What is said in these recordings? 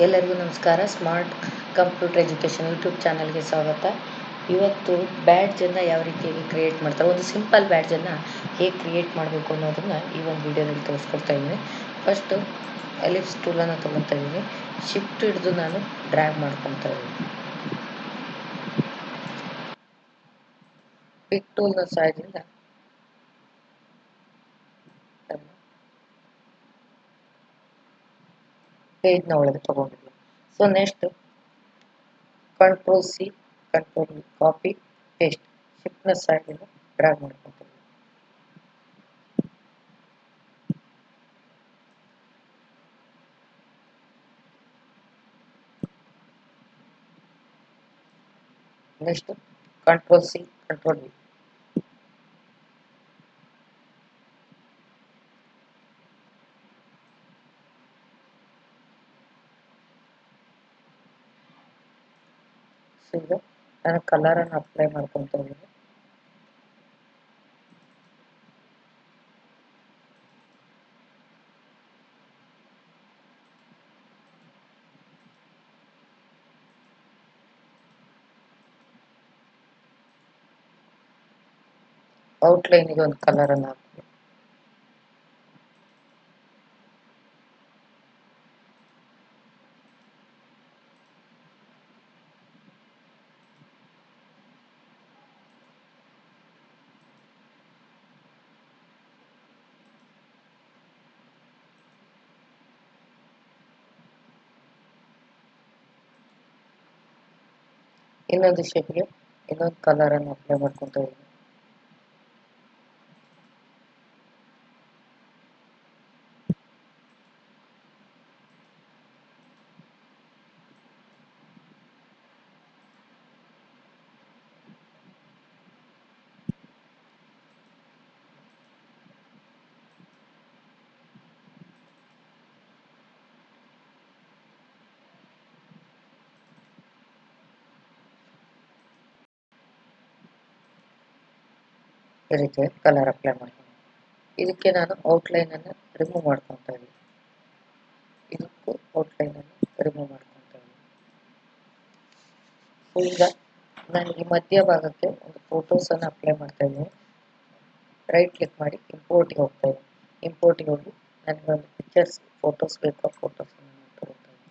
ಎಲ್ಲರಿಗೂ ನಮಸ್ಕಾರ. Smart computer education YouTube ಚಾನಲ್ಗೆ ಸ್ವಾಗತ. ಇವತ್ತು ಬ್ಯಾಡ್ಜನ್ನು ಯಾವ ರೀತಿಯಾಗಿ ಕ್ರಿಯೇಟ್ ಮಾಡ್ತಾರೆ, ಒಂದು ಸಿಂಪಲ್ ಬ್ಯಾಡ್ಜನ್ನು ಹೇಗೆ ಕ್ರಿಯೇಟ್ ಮಾಡಬೇಕು ಅನ್ನೋದನ್ನು ಈ ಒಂದು ವಿಡಿಯೋದಲ್ಲಿ ತೋರಿಸ್ಕೊಡ್ತಾ ಇದ್ದೀನಿ. ಫಸ್ಟು ಎಲಿಪ್ಸ್ ಟೂಲನ್ನು ತೊಗೊತಾ ಇದ್ದೀನಿ. ಶಿಫ್ಟ್ ಹಿಡಿದು ನಾನು ಡ್ರ್ಯಾಗ್ ಮಾಡ್ಕೊತಾ ಇದ್ದೀನಿ. ಪಿಕ್ ಟೂಲ್ನ ಸಹಾಯದಿಂದ ಪೇಜ್ನ ಒಳಗೆ ತೊಗೊಂಡಿದ್ದೀನಿ. So next control C, control copy, paste, ಶಿಫ್ಟ್ನ ಸಹಾಯದಿಂದ ಡ್ರ್ಯಾಗ್ ಮಾಡ್ಕೊತೀನಿ. Next control C, control V. ಈಗ ನಾನು ಕಲರನ್ನು ಅಪ್ಲೈ ಮಾಡ್ಕೊತಾ ಇದ್ದೀನಿ. ಔಟ್ಲೈನಿಗೆ ಒಂದು ಕಲರನ್ನು ಹಾಕ್ತೀನಿ. ಇನ್ನೊಂದು ಶೇಪ್ಗೆ ಇನ್ನೊಂದು ಕಲರನ್ನು ಅಪ್ಲೈ ಮಾಡ್ಕೊತಾ ಇದ್ದೀನಿ. ಈ ರೀತಿ ಕಲರ್ ಅಪ್ಲೈ ಮಾಡ್ತೀನಿ. ಇದಕ್ಕೆ ನಾನು ಔಟ್ಲೈನನ್ನು ರಿಮೂವ್ ಮಾಡ್ಕೊತಾ ಇದ್ದೀನಿ. ಇದಕ್ಕೂ ಔಟ್ಲೈನನ್ನು ರಿಮೂವ್ ಮಾಡ್ಕೊತಾ ಇದ್ದೀನಿ. ಸೊ ಈಗ ನಾನು ಈ ಮಧ್ಯ ಭಾಗಕ್ಕೆ ಒಂದು ಫೋಟೋಸನ್ನು ಅಪ್ಲೈ ಮಾಡ್ತಾ ಇದ್ದೀನಿ. ರೈಟ್ ಕ್ಲಿಕ್ ಮಾಡಿ ಇಂಪೋರ್ಟ್ಗೆ ಹೋಗ್ತಾ ಇದ್ದೀನಿ. ಇಂಪೋರ್ಟ್ಗೆ ಹೋಗಿ ನನಗೆ ಒಂದು ಪಿಕ್ಚರ್ಸ್ ಫೋಟೋಸ್ ಬೇಕು, ಫೋಟೋಸನ್ನು ನಾನು ತಗೊಳ್ತಾ ಇದ್ದೀನಿ.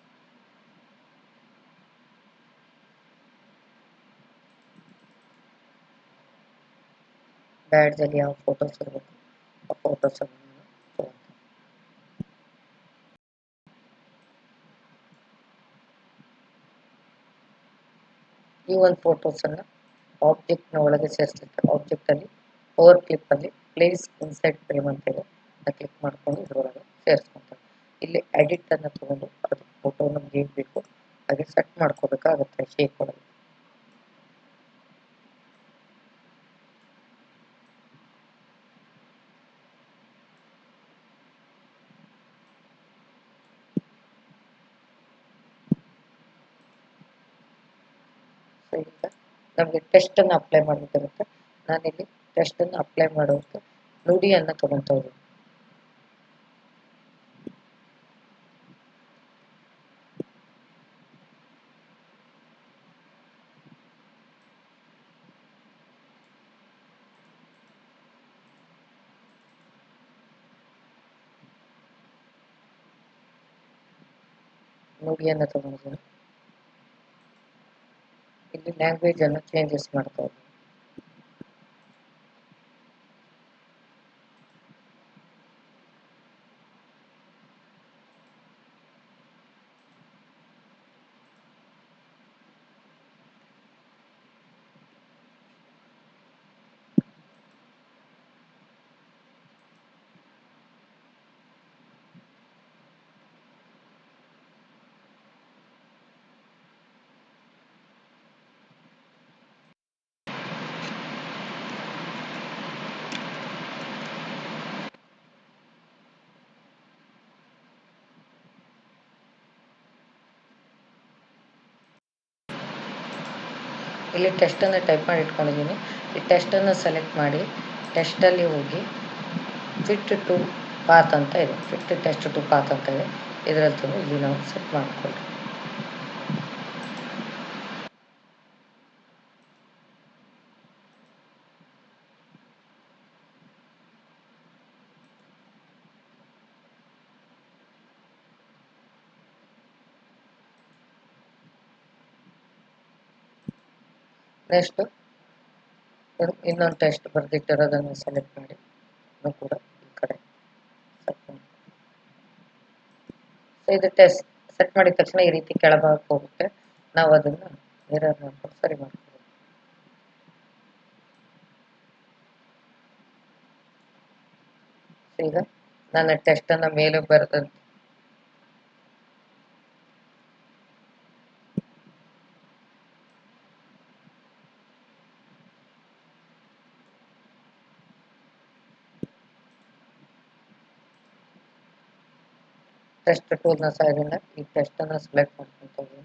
ಬ್ಯಾಡ್ಜಲ್ಲಿ ಯಾವ ಫೋಟೋಸ್ ಇರಬೇಕು ಆ ಫೋಟೋಸನ್ನು ನಾನು ತಗೊಳ್ತೀನಿ. ಈ ಒಂದು ಫೋಟೋಸನ್ನು ಆಬ್ಜೆಕ್ಟ್ನ ಒಳಗೆ ಸೇರಿಸಲಿಕ್ಕೆ ಆಬ್ಜೆಕ್ಟಲ್ಲಿ ಪವರ್ ಕ್ಲಿಪ್ಪಲ್ಲಿ ಪ್ಲೇಸ್ ಇನ್ಸೈಡ್ ಫ್ರೇಮ್ ಅಂತೇಳಿ ಕ್ಲಿಕ್ ಮಾಡಿಕೊಂಡು ಇದರೊಳಗೆ ಸೇರಿಸ್ಕೊತಾರೆ. ಇಲ್ಲಿ ಎಡಿಟನ್ನು ತೊಗೊಂಡು ಅದು ಫೋಟೋ ನಮ್ಗೆ ಹೇಗೆ ಬೇಕು ಹಾಗೆ ಸೆಟ್ ಮಾಡ್ಕೋಬೇಕಾಗುತ್ತೆ ಶೇಪ್ ಒಳಗೆ. ಸೊ ಈಗ ನಮಗೆ ಟೆಸ್ಟನ್ನು ಅಪ್ಲೈ ಮಾಡಬೇಕಿರುತ್ತೆ. ನಾನಿಲ್ಲಿ ಟೆಸ್ಟನ್ನು ಅಪ್ಲೈ ಮಾಡೋದಕ್ಕೆ ನುಡಿಯನ್ನು ತೊಗೊತಾ ಇದ್ದೀನಿ. ನುಡಿಯನ್ನು ತೊಗೊಂಡಿದ್ದೀನಿ. ಇಲ್ಲಿ ಲ್ಯಾಂಗ್ವೇಜನ್ನು ಚೇಂಜಸ್ ಮಾಡ್ತಾ ಇದ್ದೀನಿ. ಇಲ್ಲಿ ಟೆಸ್ಟನ್ನು ಟೈಪ್ ಮಾಡಿ ಇಟ್ಕೊಂಡಿದ್ದೀನಿ. ಈ ಟೆಸ್ಟನ್ನು ಸೆಲೆಕ್ಟ್ ಮಾಡಿ ಟೆಸ್ಟಲ್ಲಿ ಹೋಗಿ ಫಿಟ್ ಟು ಪಾತ್ ಅಂತ ಇದೆ, ಫಿಟ್ ಟೆಸ್ಟ್ ಟು ಪಾತ್ ಅಂತ ಇದೆ. ಇದರಂತೂ ಇಲ್ಲಿ ನಾವು ಸೆಟ್ ಮಾಡಿಕೊಳ್ಳಿ. ನೆಕ್ಸ್ಟ್ ಇನ್ನೊಂದು ಟೆಸ್ಟ್ ಬರೆದಿಟ್ಟಿರೋದನ್ನು ಸೆಲೆಕ್ಟ್ ಮಾಡಿ ಕೂಡ ಈ ಕಡೆ ಸೆಟ್ ಮಾಡಿ. ಸೊ ಇದು ಟೆಸ್ಟ್ ಸೆಟ್ ಮಾಡಿದ ತಕ್ಷಣ ಈ ರೀತಿ ಕೆಳಭಾಗಕ್ಕೆ ಹೋಗುತ್ತೆ. ನಾವು ಅದನ್ನು ಮಿರರ್ ಮಾಡ್ಕೊಂಡು ಸರಿ ಮಾಡ್ತೀವಿ. ಈಗ ನನ್ನ ಟೆಸ್ಟ್ ಅನ್ನ ಮೇಲೆ ಬರೆದ ಟೆಸ್ಟ್ ಟೂಲ್ನ ಸಹಾಯದಿಂದ ಈ ಟೆಸ್ಟ್ ಅನ್ನ ಸೆಲೆಕ್ಟ್ ಮಾಡ್ಕೊಂತೀವಿ.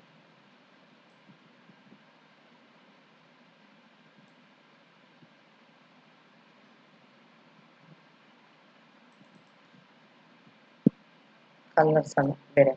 ಕಲರ್ಸ್ ಅನ್ನು ಬೇರೆ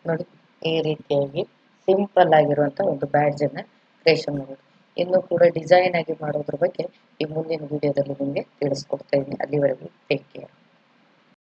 ನೋಡಿ ಈ ರೀತಿಯಾಗಿ ಸಿಂಪಲ್ ಆಗಿರುವಂತ ಒಂದು ಬ್ಯಾಡ್ಜ್ ಅನ್ನ ಕ್ರಿಯೇಷನ್ ಮಾಡೋದು. ಇನ್ನು ಕೂಡ ಡಿಸೈನ್ ಆಗಿ ಮಾಡೋದ್ರ ಬಗ್ಗೆ ಈ ಮುಂದಿನ ವಿಡಿಯೋದಲ್ಲಿ ನಿಮಗೆ ತಿಳಿಸ್ಕೊಡ್ತಾ ಇದ್ದೀನಿ. ಅಲ್ಲಿವರೆಗೂ ಟೇಕ್ ಕೇರ್.